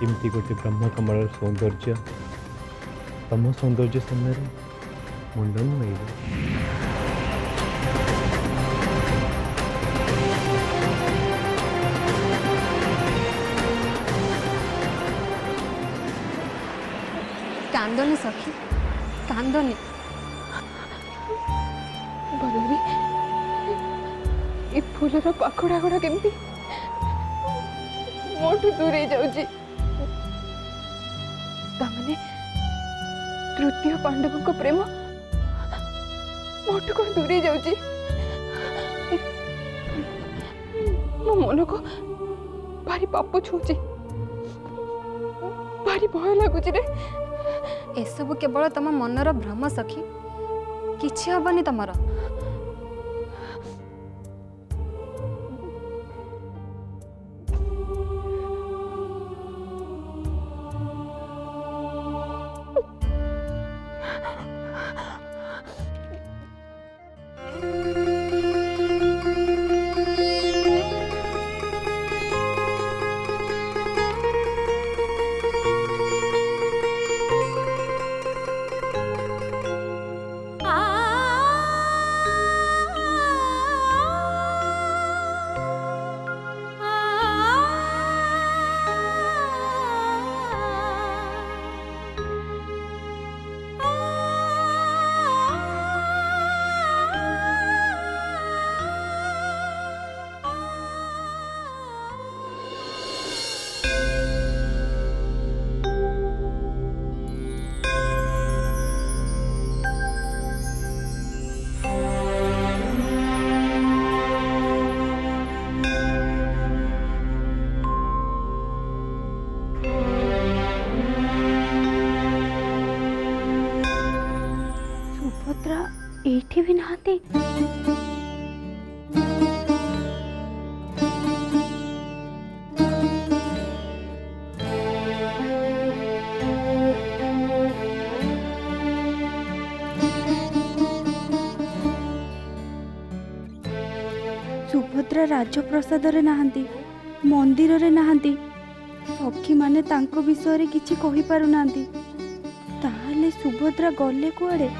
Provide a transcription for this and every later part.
एमती गोटे ब्रह्म कमल सौंदर्य तम सौंदर्य सामने मुंड नुआइबो। कांदनी सखी कांदनी बलवी ये फूलर पाखुड़ा गुड़ा केमती मोठू दूरे जाउची तामने तृतीय पांडवों को प्रेम मोठू को दूरे जाउची मो मन को भारी पाप छूची भारी भय लगुची रे। एसबु केवल तम मनर भ्रम सखी किछि हबनी तमर। सुभद्रा एठी भी नहाती सुभद्रा राजप्रसाद रे नहांती मंदिर रे नहांती सखी माने तांको विषय रे किछि कहि पारु नांती ताहले सुभद्रा गले कुआडे।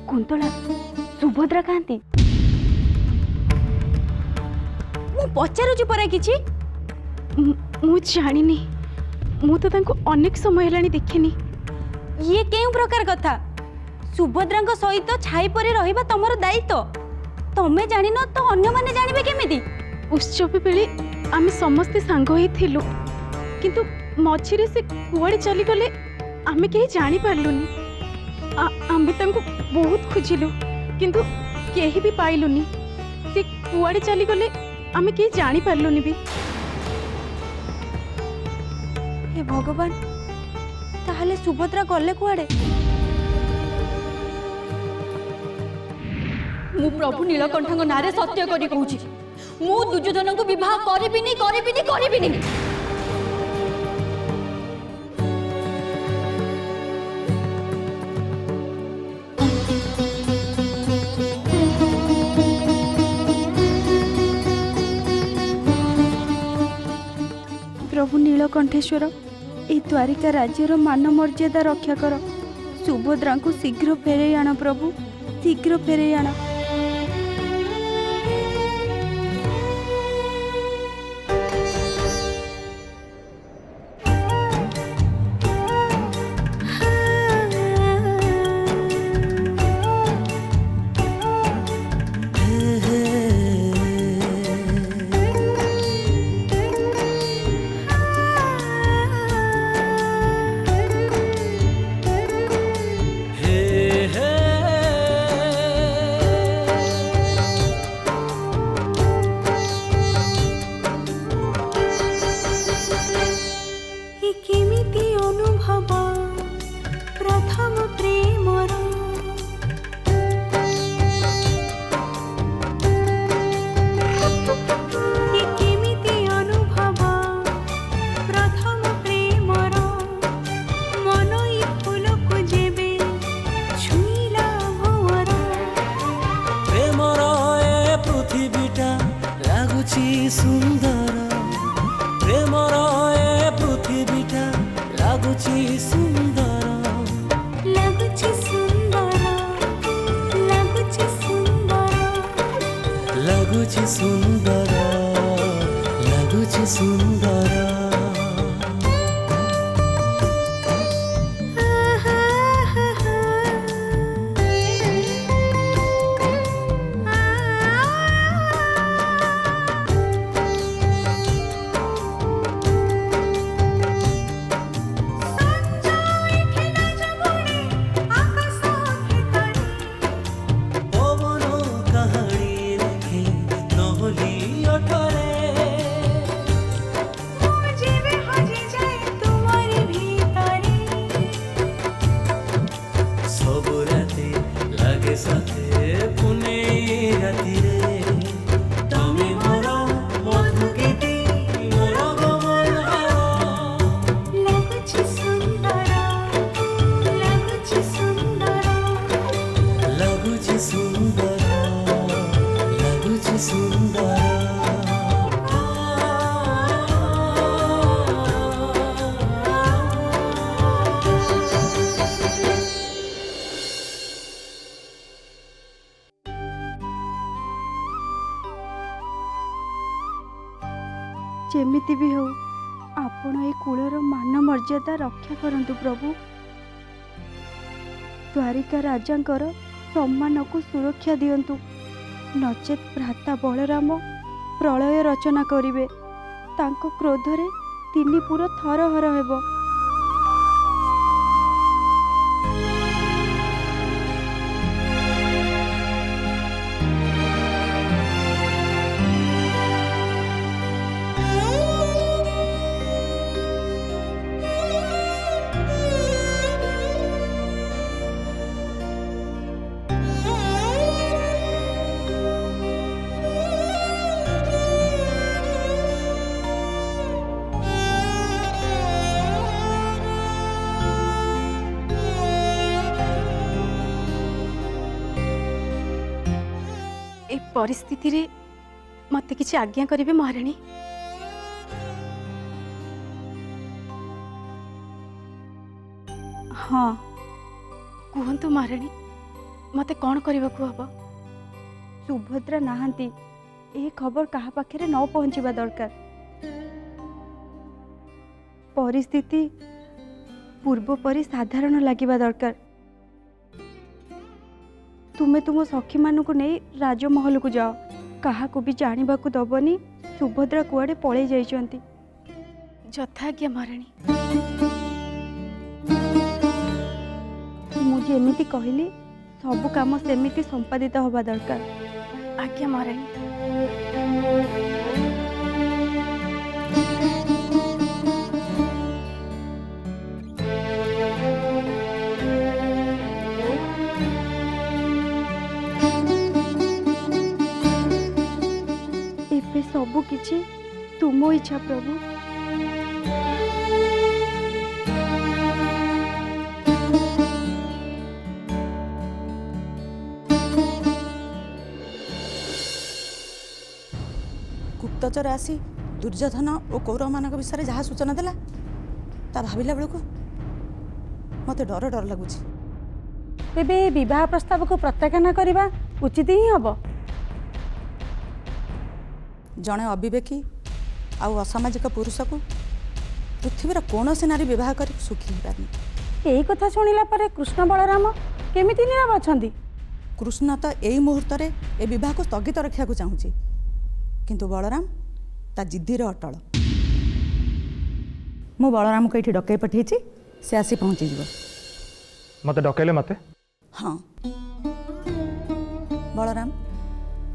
कुंतला सुभद्रा कांती मु पचारुची परे किछि मु जानिनी मु तो तांको अनेक समय हेलानी देखिनी। ये केउ प्रकार कथा सुभद्रांक सहित छाई परे रहिबा तमरो दायित्व तमे जानिनो तो अन्य माने जानिबे केमिति। उत्सव बेले आमे समस्त सांग होई थिलु किंतु मझिरे से कुआडे चली गले आमे केही जानि पारलुनी। आमे तांको बहुत खोजिलु किंतु केही भी पाइलुनी से कुआडे चली गले आमे केही जानि पारलुनी भी। हे भगवान ताहले सुभद्रा गले कुआडे। मु प्रभु नीलकंठ नारे सत्य करी कहूची मु दुर्योधन को विवाह करिबिनी करिबिनी करिबिनी। प्रभु नीलकंठेश्वर ए द्वारिका राज्यर मान मर्यादा रक्षा कर सुभद्रा को शीघ्र फेरे आण प्रभु शीघ्र फेरे आण। सुंदर प्रेमर ए पृथ्वीटा लगुची सुंदर ଲାଗୁଛି ସୁନ୍ଦର ଲାଗୁଛି ସୁନ୍ଦର लगुची सुंदर लगुची सुंदर पवन कहानी लिखे नहली अठरे सब राते लागे साथे पुने राती रे तमे मोर मधु गीति मोर गमन ଲାଗୁଛି ସୁନ୍ଦର ଲାଗୁଛି ସୁନ୍ଦର लगुची सुंदर लगुची सुंदर ଯେମିତି ବି ହଉ ଆପଣ ଏ କୂଳର ମାନ ମର୍ଯ୍ୟାଦା ରକ୍ଷା କରନ୍ତୁ ପ୍ରଭୁ। ଦ୍ୱାରିକା ରାଜାଙ୍କର ସମ୍ମାନକୁ ସୁରକ୍ଷା ଦିଅନ୍ତୁ, ନଚେତ୍ ଭ୍ରାତା ବଳରାମ ପ୍ରଳୟ ରଚନା କରିବେ। ତାଙ୍କ କ୍ରୋଧରେ ତିନିପୁର ଥରହର ହେବ। ए परिस्थिति रे मते किछि आज्ञा करिवे महारानी। हाँ कहतु महारानी, मते कौन करबाकू हबो? सुभद्रा नाहंती, ए खबर कहा पाखरे न पहुंचीबा दरकार। परिस्थिति पूर्व परि साधारण लागिबा दरकार। तुमे तुम सखी मानू नहीं राजमहल को जाओ, कहा को भी जानवा को दबनी सुभद्रा कुआडे पड़े जाइछंती। यथाज्ञा महारानी। मुझे एमिति कहली सब काम सेमिति संपादित होबा दरकार। आज्ञा महारानी। एबे सबु किछि तुम इच्छा प्रभु। गुप्तचर आसी दुर्योधन और कौरव मान विषय जहाँ सूचना देला ता भाविला बेलू मत डर डर लगुच। तेबे विवाह प्रस्ताव को प्रत्याख्यान करने उचित ही हम। जड़े अविवेकी आउ असामाजिक पुरुष को पृथ्वीर कौन से नारी विवाह कर सुखी पारनी। यही कथा शुणिला परे कृष्ण बलराम केमिति नीरव अछंती? कृष्ण तो यही मुहूर्त रे ए विवाह को स्थगित रखा चाहूँगी, किंतु बलराम ता जिद्दीर अटल। मु बलराम को ये डकई पठे से आसी पहुँची जीव। मत डकैले मते? हाँ बलराम,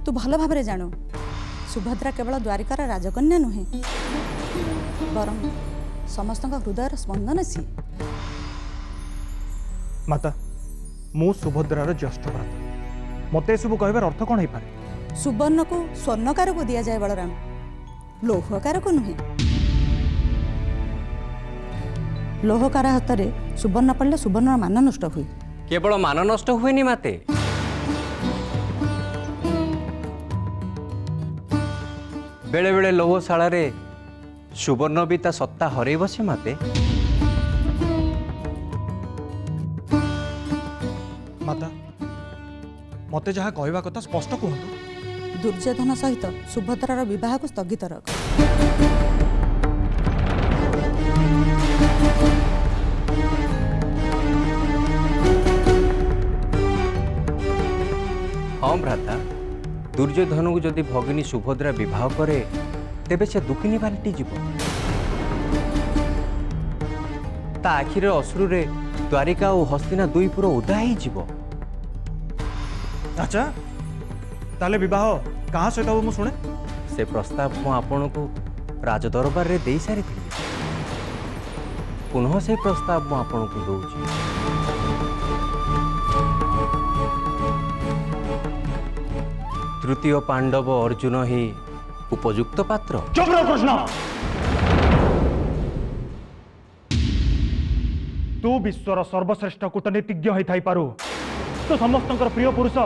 तू भल भाव जानू सुभद्रा केवल द्वारिकार राजकन्या नुहे, बरं समस्त हृदय स्पंदन सी। माता मु सुभद्रार ज्येष्ठ भ्राता, मते सब कहबार अर्थ कौन हो पारे? सुवर्ण को स्वर्णकार को दिया जाए बलराम, लौहकार को नुहे। लौहकार हाथ में सुवर्ण पड़े सुवर्ण मान नष्ट हुए। केवल मान नष्ट हुए माते, बेले बेले लोहशाला रे सुवर्ण भी ता सत्ता हरई बसे माते। माता मते जहाँ कहवा कथा स्पष्ट कहतु। दुर्योधन सहित सुभद्रार विवाह को स्थगित रख। हाँ भ्राता, दुर्योधन को जदि भगिनी सुभद्रा विवाह करे तेबे से दुखिनी बाल्टी जीव। ता आखिर अश्रु रे द्वारिका और हस्तिना दुई पुर उदा ही जीव। अच्छा ताले विवाह कहाँ सहित हो मु शुणे। से प्रस्ताव मु आपण को राजदरबार रे देई सारी थी। पुनः से प्रस्ताव मु आपण को दउची। तृतीय पांडव अर्जुन ही उपयुक्त पात्र। चुप रहो कृष्ण। तू विश्वर सर्वश्रेष्ठ कूटनीतिज्ञ होई थाई पारु, तो समस्तंकर प्रिय पुरुष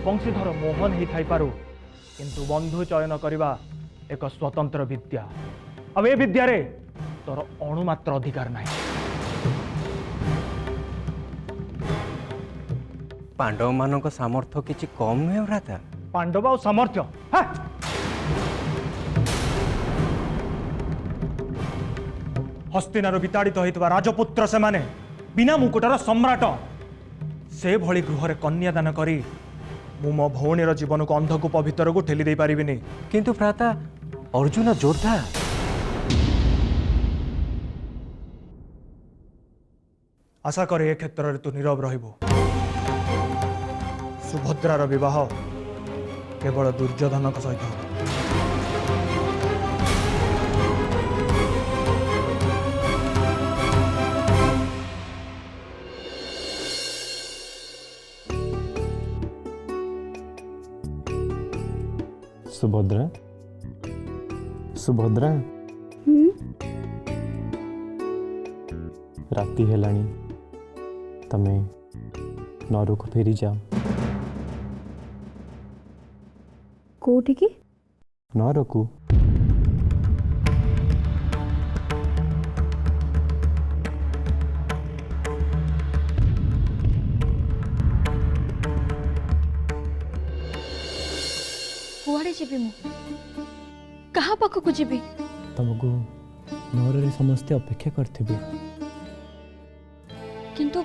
वंशीधर मोहन होई थाई पारु, किंतु बंधु चयन करवा एक स्वतंत्र विद्या। अब ए विद्या रे तोर अणुमात्र अधिकार नहीं। पांडव मानक सामर्थ्य किछि कम नुहे भ्राता। पांडव और सामर्थ्य हाँ? हस्तिनार विताड़ित होइतबा राजपुत्र से माने बिना मुकुटर सम्राट से भली गृह कन्यादान करी मु मो भौणीर जीवन को अंधकूप भितर को ठेली दे पारिबिनी। किंतु भ्राता अर्जुन योद्धा। आशा करे ए क्षेत्र रे तू नीरव रहिबो। सुभद्रार विवाह केवल दुर्योधन सहित हो। सुभद्रा सुभद्रा राति हेलाणी तमे नरु को फेरी जाओ। कोठी की नरकू कुआड़े जीवी मु कहा पाखक जीवी। तुमको नर समस्ते अपेक्षा करथिबे। किंतु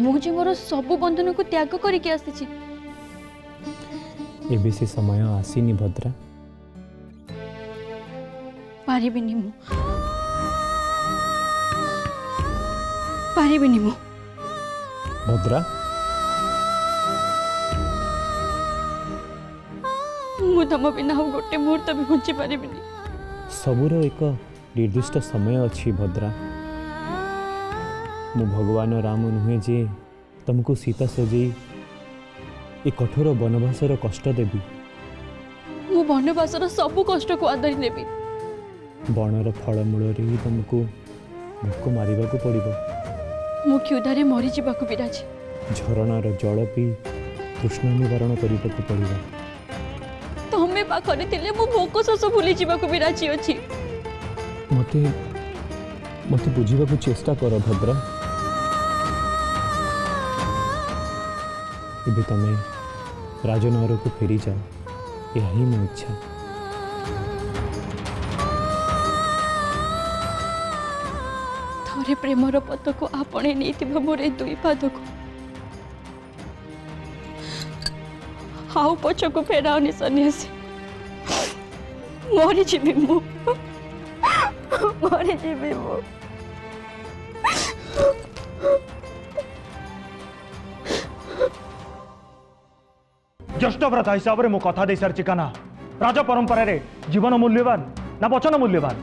मुझे मोर सबु बंधन को त्याग करके आसी। एबे से समय आसीनी भद्रा। पारिबिनी मु पारिबिनी मु भद्रा मु तम बिना हम गोटे मुहूर्त भी बंची पारिबिनी। सबुर एक निर्दिष्ट समय अच्छी भद्रा। मु भगवान राम नुहे जे तुमको सीता सजे ए कठोर वनवासर कष्ट देवी। मु वनवासर सबु कष्ट को आदरी नेबी। बणर फलमूल ही तुमको भोक मारिबा को पड़िबो। मु क्षुधारे मरी जीवाकु भी राजी। झरणार जल पी तृष्णा निवारण करने को पड़िबो। तमे पाखरे थिले मु भोक शोष भूली जीवाकु भी राजी अछि। मते मते बुझीबा को चेष्टा कर भद्रा। एबे तमे राजनगर को फेरी जाओ, यही मो इच्छा। थरे प्रेमर पथ को आपणे नहीं मोर दुई पाद को हाउ पछ को फेराओनी सन्यासी। मरी जीवी मु मरी जीवी मु। ज्येष्ठ व्रता हिसाब से मु कथा दे सारी काना। राज परंपरा रे जीवन मूल्यवान ना वचन मूल्यवान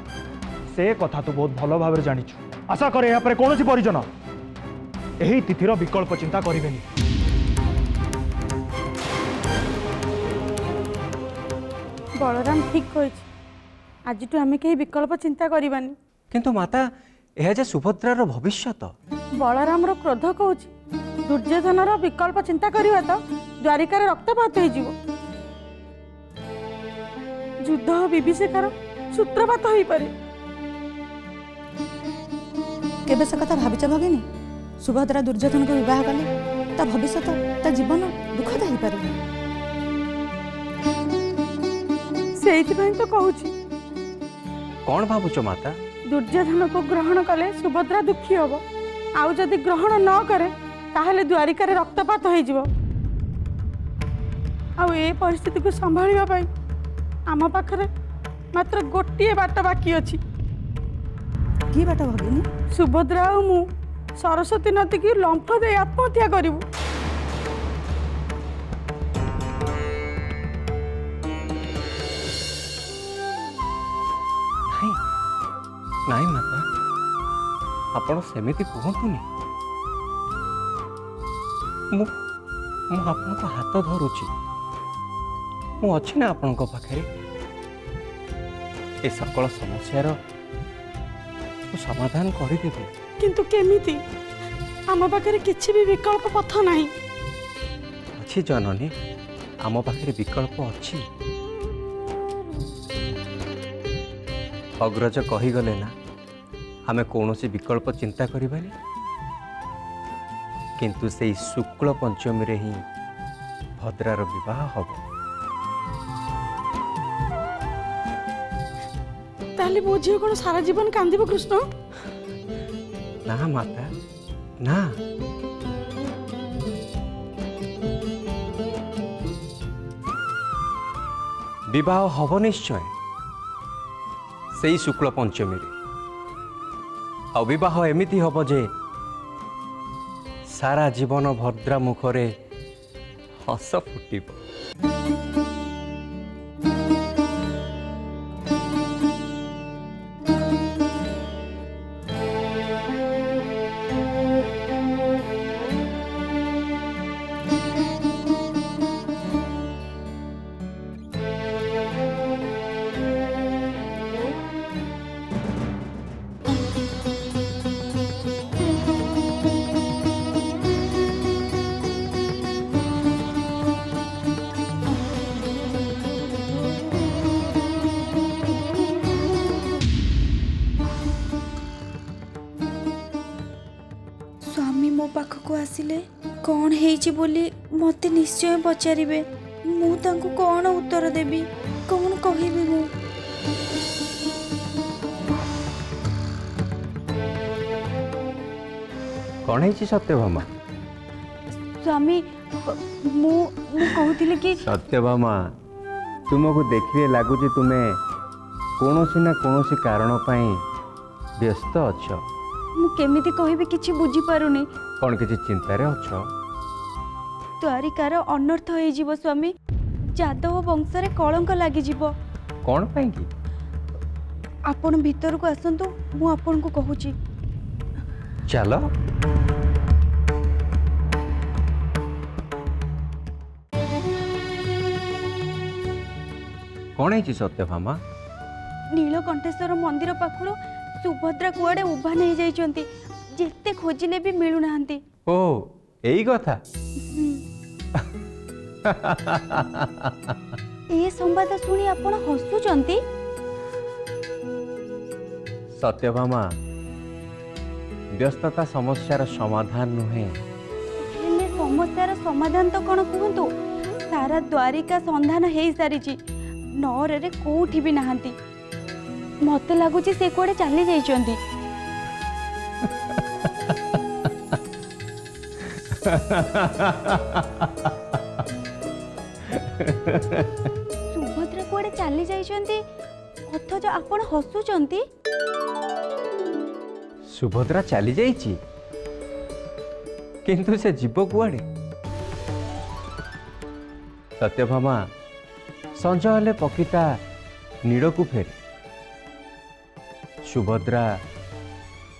से कथा तू बहुत भल भाव जानिछु। आशा करे या कौन परिजन यही तिथिर विकल्प चिंता करेनि। बलराम ठीक कही आज आम कहीं विकल्प चिंता करवानी। किंतु माता यह जे सुभद्रार भविष्यत। बलराम क्रोध कहूँ दुर्योधन विकल्प चिंता करवा तो द्वारिकार रक्तपात हो ଯୁଦ୍ଧ ଓ ବିଭୀଷିକାର ସୂତ୍ରପାତ ହୋଇପାରେ। କେବେ ସେ କଥା ଭାବିଛ ଭଗିନୀ? ସୁଭଦ୍ରା ଦୁର୍ଯ୍ୟୋଧନକୁ ବିବାହ କଲେ ତା ଭବିଷ୍ୟତ, ତା ଜୀବନ ଦୁଃଖଦ ହେଇପାରେ। ସେଇଥିପାଇଁ ତ କହୁଛି, କ'ଣ ଭାବୁଛ ମାତା? ଦୁର୍ଯ୍ୟୋଧନକୁ ଗ୍ରହଣ କଲେ ସୁଭଦ୍ରା ଦୁଃଖୀ ହବ, ଆଉ ଯଦି ଗ୍ରହଣ ନ କରେ ତାହେଲେ ଦ୍ୱାରିକାରେ ରକ୍ତପାତ ହେଇଯିବ। ଆଉ ଏ ପରିସ୍ଥିତିକୁ ସମ୍ଭାଳିବା ପାଇଁ ଆମ ପାଖରେ ମାତ୍ର ଗୋଟିଏ ବାଟ ବାକି ଅଛି। କି ବାଟ ଭଗିନୀ? ସୁଭଦ୍ରା ଆଉ ମୁଁ ସରସ୍ୱତୀ ନଦୀକୁ ଲମ୍ଫ ଦେଇ ଆତ୍ମହତ୍ୟା କରିବୁ। ନାଇଁ ନାଇଁ ମାତା, ଆପଣ ସେମିତି କୁହନ୍ତୁନି। ମୁଁ ଆପଣଙ୍କ ହାତ ଧରୁଛି, ମୁଁ ଅଛି ନା ଆପଣଙ୍କ ପାଖରେ। ଏ ସକଳ ସମସ୍ୟାର ମୁଁ ସମାଧାନ କରିଦେବି। କିନ୍ତୁ କେମିତି? ଆମ ପାଖରେ କିଛି ବି ବିକଳ୍ପ ପଥ ନାହିଁ। ଅଛି ଜନନୀ, ଆମ ପାଖରେ ବିକଳ୍ପ ଅଛି। ଅଗ୍ରଜ କହିଗଲେ ନା, ଆମେ କୌଣସି ବିକଳ୍ପ ଚିନ୍ତା କରିବାନି। କିନ୍ତୁ ସେଇ ଶୁକ୍ଳ ପଞ୍ଚମୀରେ ହିଁ ଭଦ୍ରାର ବିବାହ ହେବ। ତାହେଲେ ମୋ ଝିଅ କ'ଣ ସାରା ଜୀବନ କାନ୍ଦିବ କୃଷ୍ଣ? ନା ମାତା, ନା। ବିବାହ ହେବ ନିଶ୍ଚୟ ସେଇ ଶୁକ୍ଳ ପଞ୍ଚମୀରେ। ଆଉ ବିବାହ ଏମିତି ହେବ ଯେ ସାରା ଜୀବନ ଭଦ୍ରା ମୁଖରେ ହସ ଫୁଟିବ। ସ୍ୱାମୀ ମୋ ପାଖକୁ ଆସିଲେ କ'ଣ ହେଇଛି ବୋଲି ମୋତେ ନିଶ୍ଚୟ ପଚାରିବେ। ମୁଁ ତାଙ୍କୁ କ'ଣ ଉତ୍ତର ଦେବି, କ'ଣ କହିବି ମୁଁ? କ'ଣ ହେଇଛି ସତ୍ୟଭାମା? ସ୍ୱାମୀ, ମୁଁ କହୁଥିଲି କି ସତ୍ୟଭାମା, ତୁମକୁ ଦେଖିଲେ ଲାଗୁଛି ତୁମେ କୌଣସି ନା କୌଣସି କାରଣ ପାଇଁ ବ୍ୟସ୍ତ ଅଛ। ମୁଁ କେମିତି କହିବି କିଛି ବୁଝିପାରୁନି। କ'ଣ କିଛି ଚିନ୍ତାରେ ଅଛ? ଦ୍ୱାରିକାର ଅନର୍ଥ ହେଇଯିବ ସ୍ୱାମୀ। ଯାଦବ ବଂଶରେ କଳଙ୍କ ଲାଗିଯିବ। କ'ଣ ପାଇଁ କି? ଆପଣ ଭିତରକୁ ଆସନ୍ତୁ, ମୁଁ ଆପଣଙ୍କୁ କହୁଛି। ଚାଲ। କ'ଣ ହେଇଛି ସତ୍ୟଭାମା? ନୀଳକଣ୍ଠେଶ୍ୱର ମନ୍ଦିର ପାଖରୁ ସୁଭଦ୍ରା କୁଆଡ଼େ ଉଭାନ ହେଇଯାଇଛନ୍ତି। ଯେତେ ଖୋଜିଲେ ବି ମିଳୁନାହାନ୍ତି। ଓ, ଏଇ କଥା। ଏ ସମ୍ବାଦ ଶୁଣି ଆପଣ ହସୁଛନ୍ତି? ସତ୍ୟଭାମା, ବ୍ୟସ୍ତତା ସମସ୍ୟାର ସମାଧାନ ନୁହେଁ। ହେଲେ ସମସ୍ୟାର ସମାଧାନ ତ କ'ଣ କୁହନ୍ତୁ? ସାରା ଦ୍ୱାରିକା ସନ୍ଧାନ ହେଇସାରିଛି, ନଅରରେ କୋଉଠି ବି ନାହାନ୍ତି। ମତେ ଲାଗୁଛି ସେ କୁଆଡ଼େ ଚାଲି ଯାଇଛନ୍ତି। ସୁଭଦ୍ରା କୁଆଡ଼େ ଚାଲି ଯାଇଛନ୍ତି, ଅଥଚ ଆପଣ ହସୁଛନ୍ତି? ସୁଭଦ୍ରା ଚାଲି ଯାଇଛି, କିନ୍ତୁ ସେ ଯିବ କୁଆଡ଼େ? ସତ୍ୟଭାମା, ସଞ୍ଜ ହେଲେ ପକ୍ଷୀଟା ନୀଡ଼କୁ ଫେରେ। ସୁଭଦ୍ରା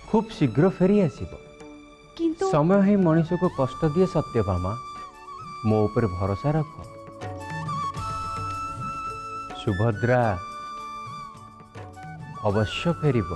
ଖୁବ୍ ଶୀଘ୍ର ଫେରି ଆସିବ। କିନ୍ତୁ ସମୟ ହିଁ ମଣିଷକୁ କଷ୍ଟ ଦିଏ ସତ୍ୟଭାମା। ମୋ ଉପରେ ଭରସା ରଖ। ସୁଭଦ୍ରା ଅବଶ୍ୟ ଫେରିବ।